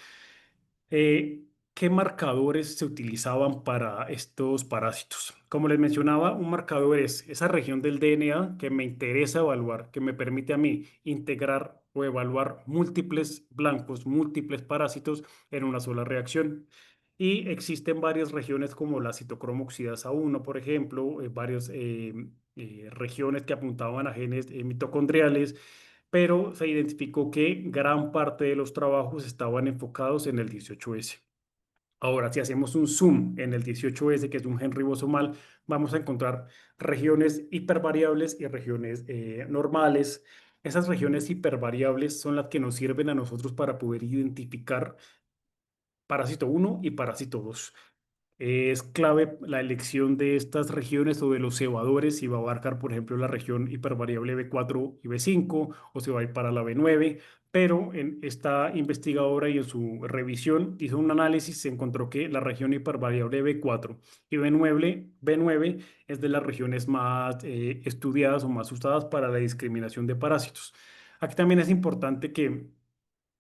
eh, ¿qué marcadores se utilizaban para estos parásitos? Como les mencionaba, un marcador es esa región del DNA que me interesa evaluar, que me permite a mí integrar o evaluar múltiples blancos, múltiples parásitos en una sola reacción. Y existen varias regiones como la citocromo oxidasa 1, por ejemplo, varias regiones que apuntaban a genes mitocondriales, pero se identificó que gran parte de los trabajos estaban enfocados en el 18S. Ahora, si hacemos un zoom en el 18S, que es un gen ribosomal, vamos a encontrar regiones hipervariables y regiones normales. Esas regiones hipervariables son las que nos sirven a nosotros para poder identificar parásito 1 y parásito 2. Es clave la elección de estas regiones o de los cebadores, si va a abarcar, por ejemplo, la región hipervariable B4 y B5 o se va a ir para la B9, pero en esta investigadora y en su revisión hizo un análisis, se encontró que la región hipervariable B4 y B9 es de las regiones más estudiadas o más usadas para la discriminación de parásitos. Aquí también es importante que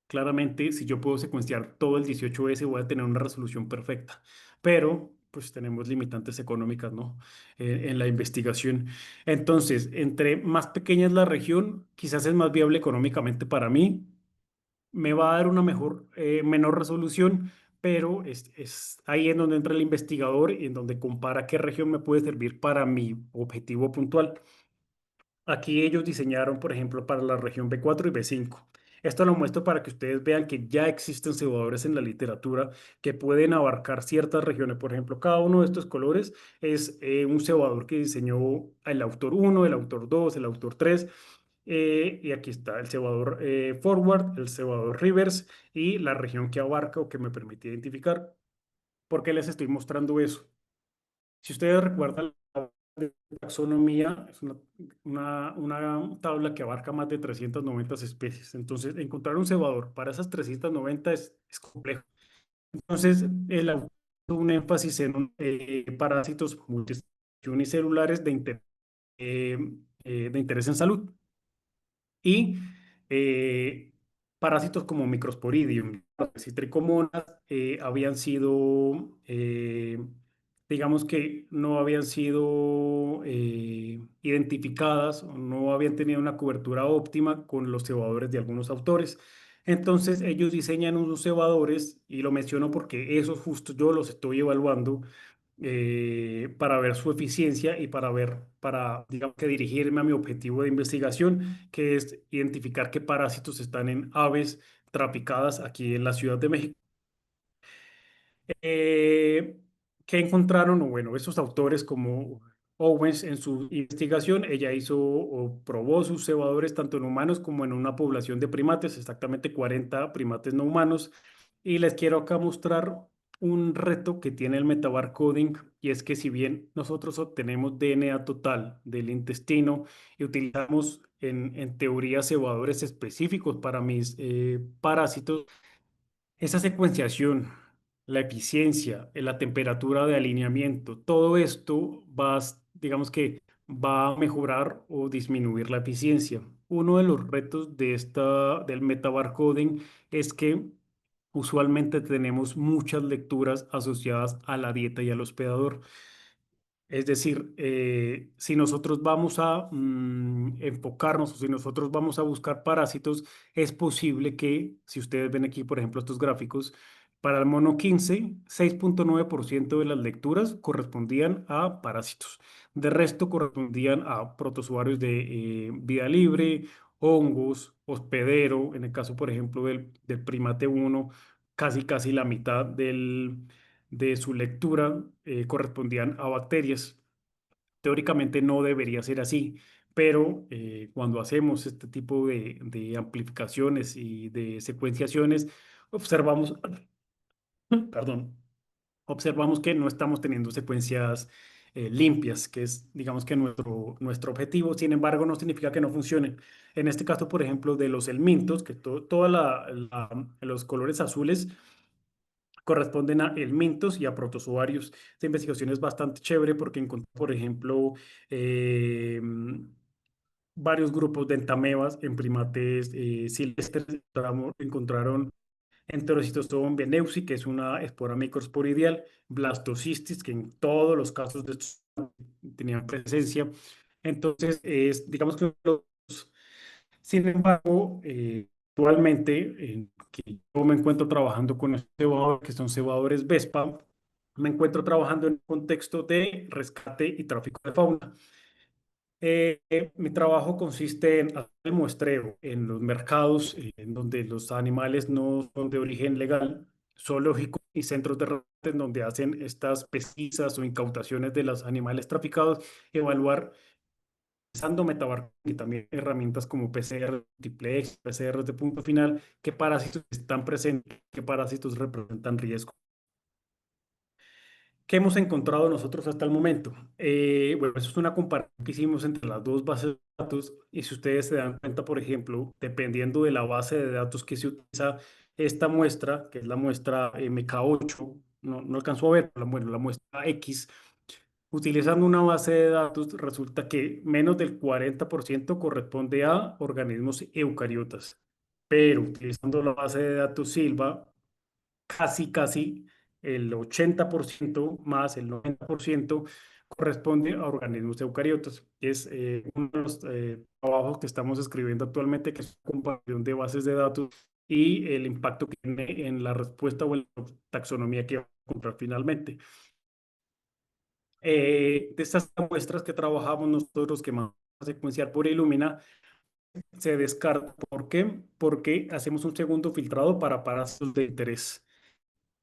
claramente, si yo puedo secuenciar todo el 18S, voy a tener una resolución perfecta, pero pues tenemos limitantes económicas, ¿no? En la investigación. Entonces, entre más pequeña es la región, quizás es más viable económicamente para mí, me va a dar una menor resolución, pero es ahí en donde entra el investigador y en donde compara qué región me puede servir para mi objetivo puntual. Aquí ellos diseñaron, por ejemplo, para la región B4 y B5. Esto lo muestro para que ustedes vean que ya existen cebadores en la literatura que pueden abarcar ciertas regiones. Por ejemplo, cada uno de estos colores es un cebador que diseñó el autor uno, el autor 2, el autor 3. Y aquí está el cebador forward, el cebador reverse y la región que abarca o que me permite identificar. ¿Por qué les estoy mostrando eso? Si ustedes recuerdan, la taxonomía es una tabla que abarca más de 390 especies. Entonces, encontrar un cebador para esas 390 es complejo. Entonces, el autor hizo un énfasis en parásitos multicelulares eh, de interés en salud y eh, parásitos como Microsporidium y Tricomonas habían sido, digamos que no habían sido identificadas o no habían tenido una cobertura óptima con los cebadores de algunos autores. Entonces ellos diseñan unos cebadores y lo menciono porque esos justo yo los estoy evaluando para ver su eficiencia y para, digamos que dirigirme a mi objetivo de investigación, que es identificar qué parásitos están en aves trapicadas aquí en la Ciudad de México. Eh, ¿Qué encontraron? O bueno, esos autores como Owens en su investigación, ella hizo o probó sus cebadores tanto en humanos como en una población de primates, exactamente 40 primates no humanos. Y les quiero acá mostrar un reto que tiene el metabarcoding y es que si bien nosotros obtenemos DNA total del intestino y utilizamos en teoría cebadores específicos para mis parásitos, esa secuenciación, la eficiencia, la temperatura de alineamiento, todo esto digamos que va a mejorar o disminuir la eficiencia. Uno de los retos del metabarcoding es que usualmente tenemos muchas lecturas asociadas a la dieta y al hospedador. Es decir, si nosotros vamos a enfocarnos o si nosotros vamos a buscar parásitos, es posible que, si ustedes ven aquí, por ejemplo, estos gráficos, Para el mono 15, 6,9% de las lecturas correspondían a parásitos. De resto correspondían a protozoarios de vida libre, hongos, hospedero. En el caso, por ejemplo, del primate uno, casi la mitad de su lectura correspondían a bacterias. Teóricamente no debería ser así, pero cuando hacemos este tipo de amplificaciones y de secuenciaciones, observamos, perdón, observamos que no estamos teniendo secuencias limpias, que es, digamos que nuestro objetivo. Sin embargo, no significa que no funcionen. En este caso, por ejemplo, de los helmintos, que todos los colores azules corresponden a helmintos y a protozoarios. Esta investigación es bastante chévere porque encontró, por ejemplo, eh, varios grupos de entamebas en primates silvestres. Encontraron Enterocitostomo beneusi, que es una espora microsporidial, blastocistis, que en todos los casos de estos tenían presencia. Entonces, digamos que sin embargo, actualmente, que yo me encuentro trabajando con estos cebadores, que son cebadores Vespa, me encuentro trabajando en un contexto de rescate y tráfico de fauna. Mi trabajo consiste en hacer el muestreo en los mercados en donde los animales no son de origen legal, zoológicos y centros de rescate en donde hacen estas pesquisas o incautaciones de los animales traficados, evaluar usando metabarcos y también herramientas como PCR multiplex, PCR de punto final, qué parásitos están presentes, qué parásitos representan riesgo. ¿Qué hemos encontrado nosotros hasta el momento? Bueno, eso es una comparación que hicimos entre las dos bases de datos y si ustedes se dan cuenta, por ejemplo, dependiendo de la base de datos que se utiliza, esta muestra, que es la muestra MK8, no alcanzó a ver, bueno, la muestra X, utilizando una base de datos, resulta que menos del 40% corresponde a organismos eucariotas, pero utilizando la base de datos Silva, casi el 80% más el 90% corresponde a organismos eucariotas. Es uno de los trabajos que estamos escribiendo actualmente, que es una comparación de bases de datos y el impacto que tiene en la respuesta o en la taxonomía que va a encontrar finalmente. De estas muestras que trabajamos nosotros, que vamos a secuenciar por Illumina, se descarta. ¿Por qué? Porque hacemos un segundo filtrado para parásitos de interés.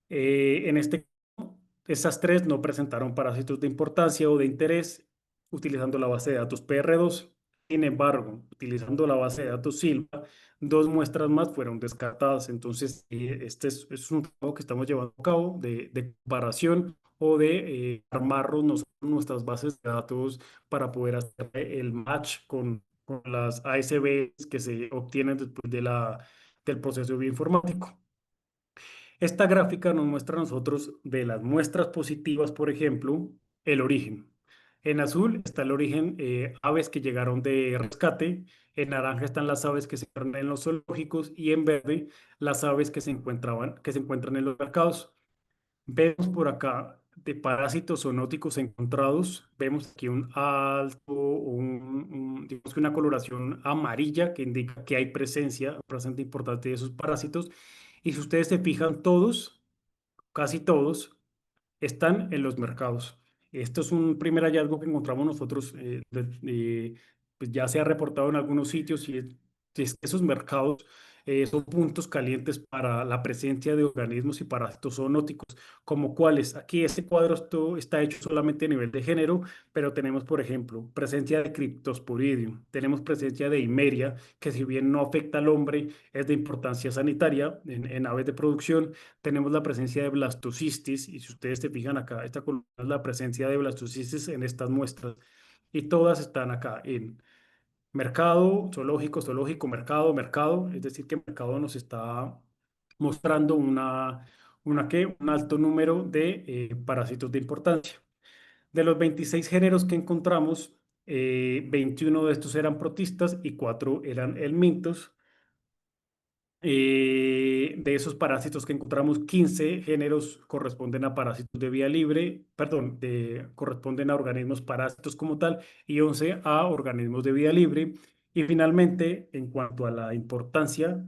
En este caso, esas tres no presentaron parásitos de importancia o de interés utilizando la base de datos PR2. Sin embargo, utilizando la base de datos Silva, dos muestras más fueron descartadas. Entonces, este es un trabajo que estamos llevando a cabo de comparación o de armarnos nuestras bases de datos para poder hacer el match con las ASVs que se obtienen después del proceso bioinformático. Esta gráfica nos muestra a nosotros de las muestras positivas, por ejemplo, el origen. En azul está el origen, aves que llegaron de rescate, en naranja están las aves que se encuentran en los zoológicos y en verde las aves que se encuentran en los mercados. Vemos por acá de parásitos zoonóticos encontrados, vemos aquí un alto, digamos que una coloración amarilla que indica que hay presencia bastante importante de esos parásitos. Y si ustedes se fijan, todos, casi todos, están en los mercados. Esto es un primer hallazgo que encontramos nosotros, pues ya se ha reportado en algunos sitios y es que esos mercados son puntos calientes para la presencia de organismos y parásitos zoonóticos, como cuáles. Aquí este cuadro está hecho solamente a nivel de género, pero tenemos, por ejemplo, presencia de Cryptosporidium, tenemos presencia de Himeria, que si bien no afecta al hombre, es de importancia sanitaria en aves de producción. Tenemos la presencia de blastocistis, y si ustedes se fijan acá, esta columna es la presencia de blastocistis en estas muestras, y todas están acá en mercado, zoológico, zoológico, mercado, mercado, es decir, que el mercado nos está mostrando un alto número de parásitos de importancia. De los 26 géneros que encontramos, 21 de estos eran protistas y 4 eran helmintos. De esos parásitos que encontramos, 15 géneros corresponden a parásitos de vía libre, perdón, corresponden a organismos parásitos como tal, y 11 a organismos de vía libre. Y finalmente, en cuanto a la importancia,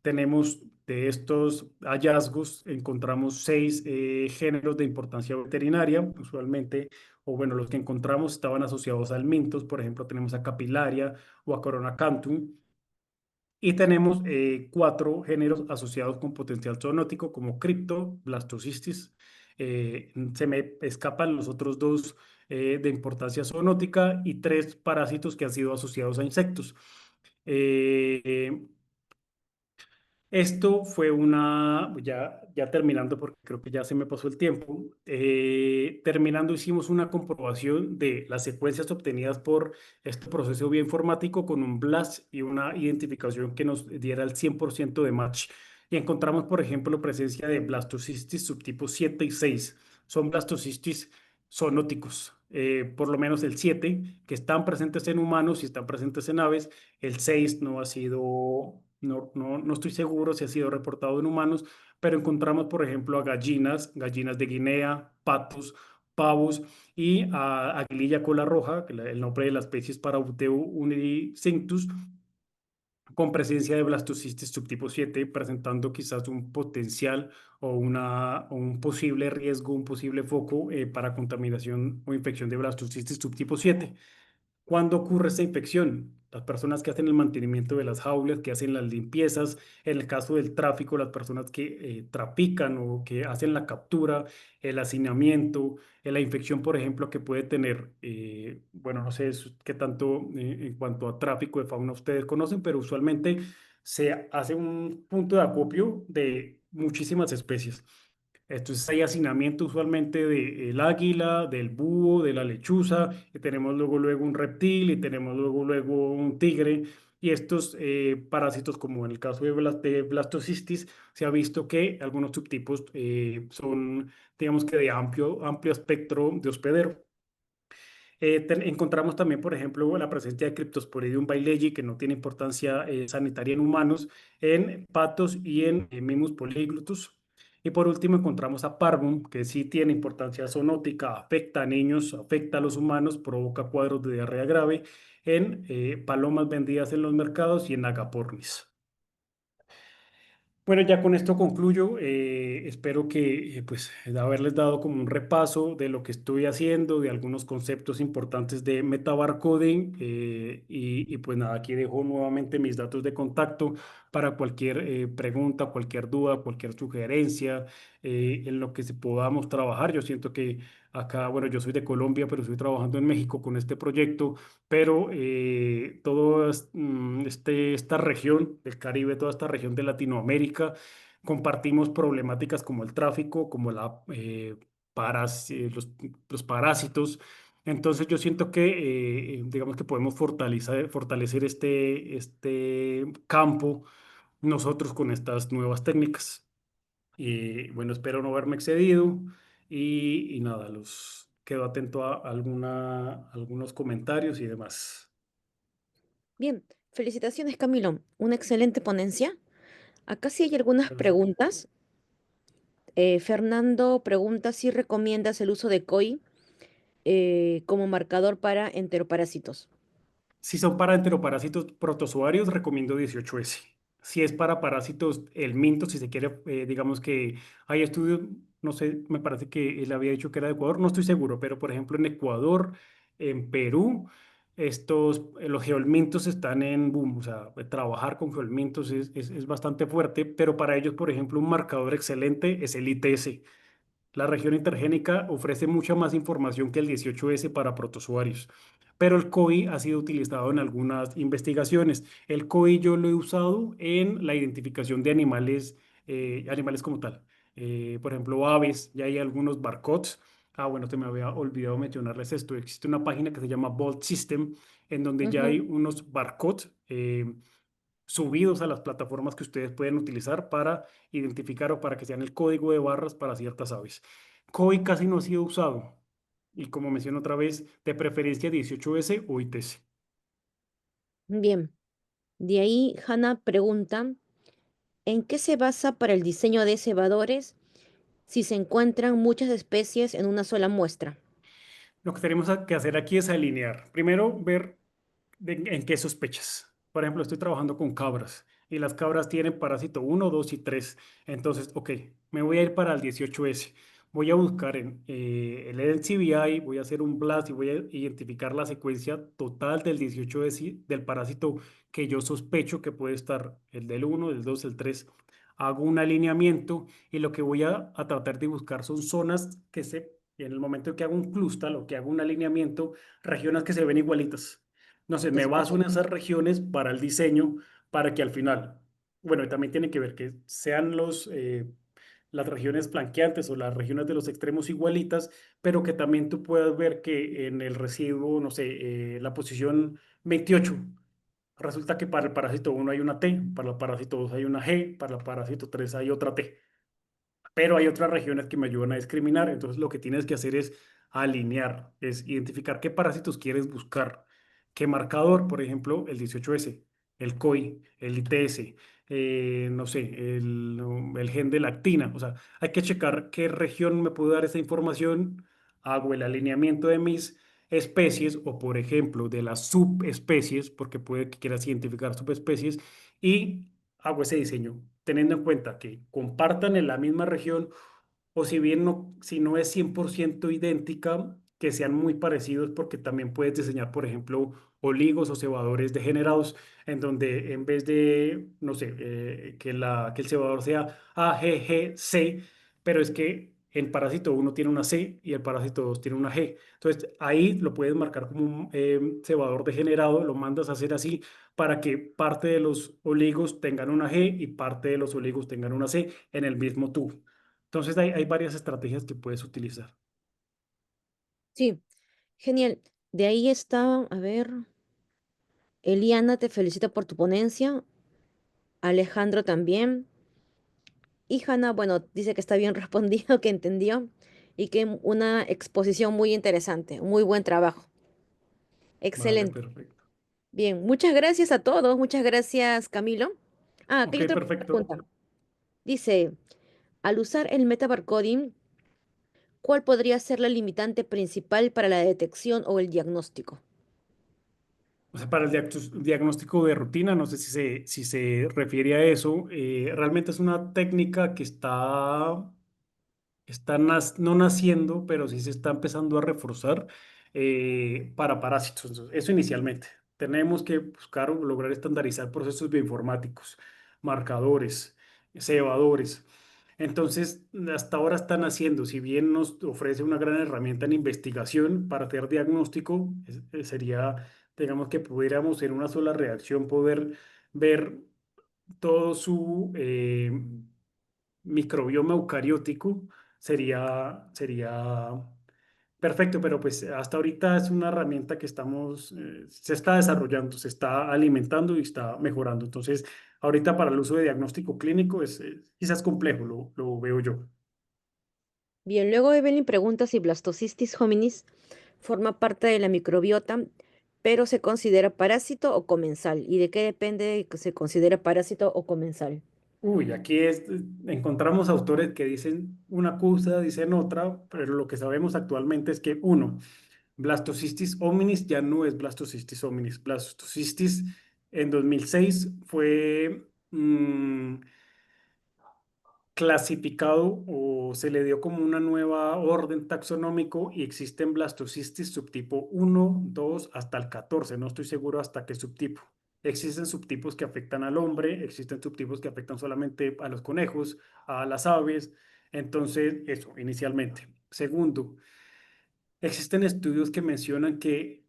tenemos de estos hallazgos encontramos seis géneros de importancia veterinaria, usualmente, o bueno, los que encontramos estaban asociados al mintos, por ejemplo, tenemos a Capillaria o a Corona Cantum, y tenemos cuatro géneros asociados con potencial zoonótico como Crypto, Blastocystis. Se me escapan los otros dos de importancia zoonótica y tres parásitos que han sido asociados a insectos. Eh, Esto fue ya terminando, porque creo que ya se me pasó el tiempo. Terminando, hicimos una comprobación de las secuencias obtenidas por este proceso bioinformático con un BLAST y una identificación que nos diera el 100% de match. Y encontramos, por ejemplo, presencia de blastocystis subtipos 7 y 6. Son blastocystis zoonóticos. Por lo menos el 7 que están presentes en humanos y están presentes en aves. El 6 no ha sido, no estoy seguro si ha sido reportado en humanos, pero encontramos, por ejemplo, a gallinas de Guinea, patos, pavos y a Aguililla cola roja, que el nombre de la especie es Parauteu unicinctus, con presencia de blastocystis subtipo 7, presentando quizás un potencial o un posible riesgo, un posible foco para contaminación o infección de blastocystis subtipo 7. ¿Cuándo ocurre esta infección? Las personas que hacen el mantenimiento de las jaulas, que hacen las limpiezas, en el caso del tráfico, las personas que trafican o que hacen la captura, el hacinamiento, la infección, por ejemplo, que puede tener, bueno, no sé qué tanto en cuanto a tráfico de fauna ustedes conocen, pero usualmente se hace un punto de acopio de muchísimas especies. Entonces hay hacinamiento usualmente del águila, del búho, de la lechuza, y tenemos luego un reptil y tenemos luego un tigre. Y estos parásitos, como en el caso de Blastocystis, se ha visto que algunos subtipos son, digamos que de amplio espectro de hospedero. Encontramos también, por ejemplo, la presencia de Cryptosporidium bailegi, que no tiene importancia sanitaria en humanos, en patos y en Mimus polyglutus. Y por último encontramos a Parvum, que sí tiene importancia zoonótica, afecta a niños, afecta a los humanos, provoca cuadros de diarrea grave en palomas vendidas en los mercados y en agapornis. Bueno, ya con esto concluyo. Espero que pues haberles dado como un repaso de lo que estoy haciendo, de algunos conceptos importantes de metabarcoding y pues nada, aquí dejo nuevamente mis datos de contacto para cualquier pregunta, cualquier duda, cualquier sugerencia en lo que se podamos trabajar. Yo siento que acá, bueno, yo soy de Colombia, pero estoy trabajando en México con este proyecto, pero esta región del Caribe, toda esta región de Latinoamérica, compartimos problemáticas como el tráfico, como los parásitos. Entonces yo siento que, digamos que podemos fortalecer este campo nosotros con estas nuevas técnicas. Y bueno, espero no haberme excedido y nada, los quedo atento a algunos comentarios y demás. Bien, felicitaciones Camilo, una excelente ponencia. Acá sí hay algunas Gracias. preguntas. Fernando pregunta si recomiendas el uso de COI como marcador para enteroparásitos. Si son para enteroparásitos protozoarios, recomiendo 18S. Si es para parásitos, el minto, si se quiere, digamos que hay estudios, no sé, me parece que él había dicho que era de Ecuador, no estoy seguro, pero por ejemplo en Ecuador, en Perú, los geolmintos están en boom, o sea, trabajar con geolmintos es bastante fuerte, pero para ellos, por ejemplo, un marcador excelente es el ITS. La región intergénica ofrece mucha más información que el 18S para protozoarios, pero el COI ha sido utilizado en algunas investigaciones. El COI yo lo he usado en la identificación de animales, animales como tal. Por ejemplo, aves, ya hay algunos barcodes. Ah, bueno, te me había olvidado mencionarles esto. Existe una página que se llama Vault System, en donde ya hay Ujú. unos barcodes subidos a las plataformas que ustedes pueden utilizar para identificar o para que sean el código de barras para ciertas aves. COI casi no ha sido usado y como menciono otra vez, de preferencia 18S o ITS. Bien, de ahí Hanna pregunta, ¿en qué se basa para el diseño de cebadores si se encuentran muchas especies en una sola muestra? Lo que tenemos que hacer aquí es alinear. Primero, ver en qué sospechas. Por ejemplo, estoy trabajando con cabras y las cabras tienen parásito uno, 2 y 3. Entonces, ok, me voy a ir para el 18S. Voy a buscar en el LCBI, voy a hacer un blast y voy a identificar la secuencia total del 18S del parásito que yo sospecho que puede estar, el del uno, del 2, el 3. Hago un alineamiento y lo que voy a tratar de buscar son zonas y en el momento en que hago un clúster, lo que hago un alineamiento, regiones que se ven igualitas. No sé, Te me baso escucho. en esas regiones para el diseño, para que al final, bueno, y también tiene que ver que sean las regiones flanqueantes o las regiones de los extremos igualitas, pero que también tú puedas ver que en el residuo, no sé, la posición 28, resulta que para el parásito uno hay una T, para el parásito 2 hay una G, para el parásito 3 hay otra T, pero hay otras regiones que me ayudan a discriminar. Entonces, lo que tienes que hacer es alinear, es identificar qué parásitos quieres buscar, qué marcador, por ejemplo, el 18S, el COI, el ITS, no sé, el gen de lactina. O sea, hay que checar qué región me puede dar esa información, hago el alineamiento de mis especies o, por ejemplo, de las subespecies, porque puede que quieras identificar subespecies, y hago ese diseño, teniendo en cuenta que compartan en la misma región o si bien no, si no es 100% idéntica, que sean muy parecidos porque también puedes diseñar, por ejemplo, oligos o cebadores degenerados en donde en vez de, no sé, que el cebador sea AGGC, pero es que el parásito uno tiene una C y el parásito 2 tiene una G. Entonces ahí lo puedes marcar como un cebador degenerado, lo mandas a hacer así para que parte de los oligos tengan una G y parte de los oligos tengan una C en el mismo tubo. Entonces hay varias estrategias que puedes utilizar. Sí, genial. De ahí está, a ver, Eliana te felicita por tu ponencia, Alejandro también, y Hanna, bueno, dice que está bien respondido, que entendió, y que una exposición muy interesante, muy buen trabajo. Vale, Excelente. perfecto. Bien, muchas gracias a todos, muchas gracias, Camilo. Ah, aquí Ok, hay otra perfecto. pregunta. Dice, al usar el metabarcoding, ¿cuál podría ser la limitante principal para la detección o el diagnóstico? O sea, para el diagnóstico de rutina, no sé si se refiere a eso, realmente es una técnica que no naciendo, pero sí se está empezando a reforzar para parásitos. Entonces, eso inicialmente. Tenemos que buscar o lograr estandarizar procesos bioinformáticos, marcadores, cebadores. Entonces, hasta ahora están haciendo, si bien nos ofrece una gran herramienta en investigación para hacer diagnóstico, sería, digamos que pudiéramos en una sola reacción poder ver todo su microbioma eucariótico, sería perfecto, pero pues hasta ahorita es una herramienta que se está desarrollando, se está alimentando y está mejorando. Entonces, ahorita para el uso de diagnóstico clínico es quizás complejo, lo veo yo. Bien, luego Evelyn pregunta si Blastocystis hominis forma parte de la microbiota, pero se considera parásito o comensal. ¿Y de qué depende de que se considere parásito o comensal? Uy, encontramos autores que dicen una cosa, dicen otra, pero lo que sabemos actualmente es que uno, Blastocystis hominis ya no es Blastocystis hominis. Blastocystis en 2006 fue clasificado o se le dio como una nueva orden taxonómico y existen Blastocystis subtipo uno, 2 hasta el 14. No estoy seguro hasta qué subtipo. Existen subtipos que afectan al hombre, existen subtipos que afectan solamente a los conejos, a las aves. Entonces, eso, inicialmente. Segundo, existen estudios que mencionan que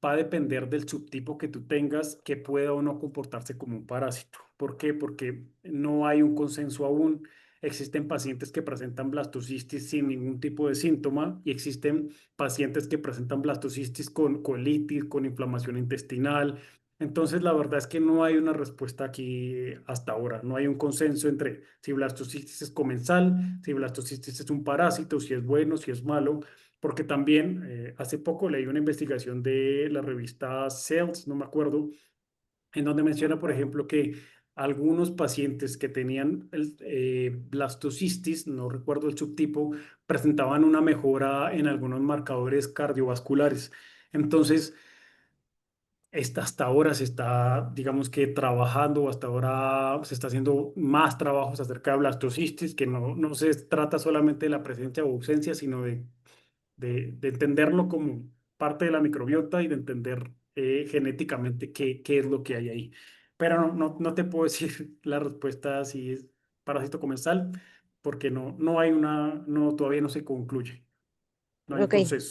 va a depender del subtipo que tú tengas que pueda o no comportarse como un parásito. ¿Por qué? Porque no hay un consenso aún. Existen pacientes que presentan blastocistis sin ningún tipo de síntoma y existen pacientes que presentan blastocistis con colitis, con inflamación intestinal. Entonces, la verdad es que no hay una respuesta aquí hasta ahora. No hay un consenso entre si blastocistitis es comensal, si blastocistitis es un parásito, si es bueno, si es malo, porque también hace poco leí una investigación de la revista Cells, no me acuerdo, en donde menciona, por ejemplo, que algunos pacientes que tenían blastocistitis, no recuerdo el subtipo, presentaban una mejora en algunos marcadores cardiovasculares. Entonces, hasta ahora se está, digamos que trabajando, hasta ahora se está haciendo más trabajos acerca de blastocistitis, que no se trata solamente de la presencia o ausencia, sino de entenderlo como parte de la microbiota y de entender genéticamente qué es lo que hay ahí. Pero no te puedo decir la respuesta si es parásito comensal, porque no hay una, no, todavía no se concluye, no hay un Ok, consenso.